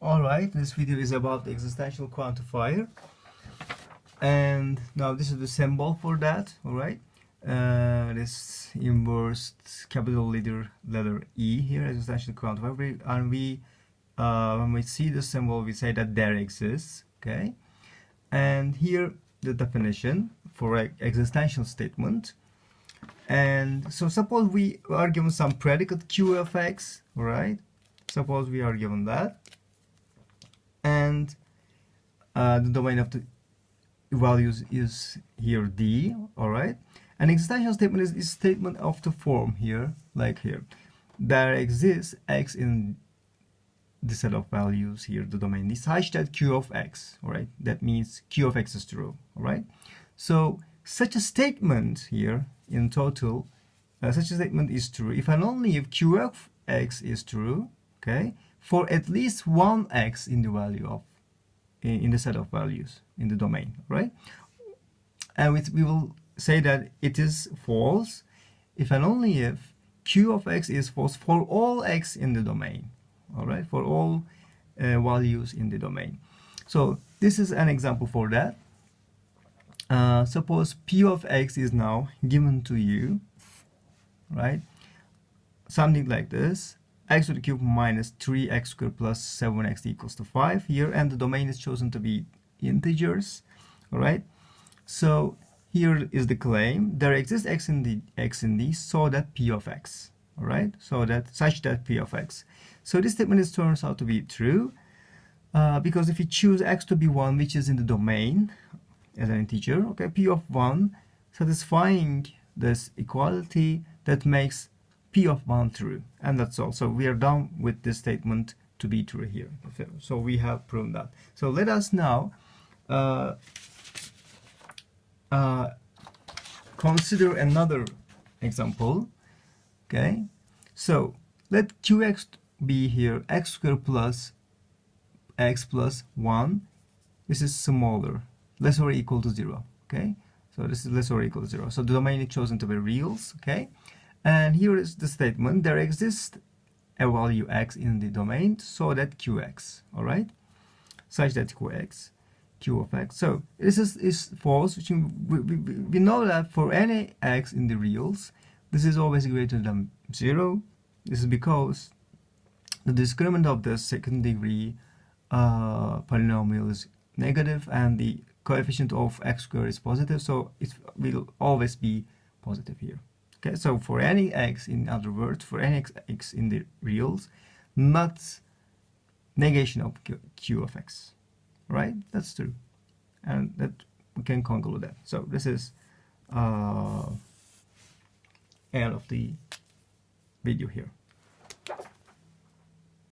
Alright, this video is about the existential quantifier, and now this is the symbol for that. Alright, this inverse capital letter E here, existential quantifier, and when we see the symbol we say that there exists. Okay, and here the definition for an existential statement. And so suppose we are given some predicate Q of x. Alright, suppose we are given that, and the domain of the values is here D. Alright, an existential statement is a statement of the form here, like here, there exists x in the set of values here, the domain is such that Q of x. Alright, that means Q of x is true. Alright, so such a statement here in total, such a statement is true if and only if Q of x is true, okay, for at least one x in the value of in the set of values in the domain, right? And we will say that it is false if and only if Q of x is false for all x in the domain. All right, for all values in the domain. So this is an example for that. Suppose P of x is now given to you, right? Something like this: x to the cube minus 3x squared plus 7x equals to 5 here, and the domain is chosen to be integers. All right, so here is the claim: there exists x in D so that P of x. All right, so that such that P of x. So this statement turns out to be true because if you choose x to be 1, which is in the domain as an integer, okay, P of 1 satisfying this equality, that makes P of 1 true, and that's all. So we are done with this statement to be true here. So we have proven that. So let us now consider another example. Okay, so let Qx be here x squared plus x plus 1. This is smaller, less or equal to 0. Okay, so this is less or equal to 0. So the domain is chosen to be reals. Okay, and here is the statement: there exists a value x in the domain so that Qx. All right, such that Q of x. So this is false, which we know that for any x in the reals, this is always greater than 0. This is because the discriminant of the second degree polynomial is negative and the coefficient of x squared is positive, so it will always be positive here. Okay, so for any x, in other words, for any x in the reals, not negation of Q of x. Right, that's true, and that we can conclude that. So this is end of the video here.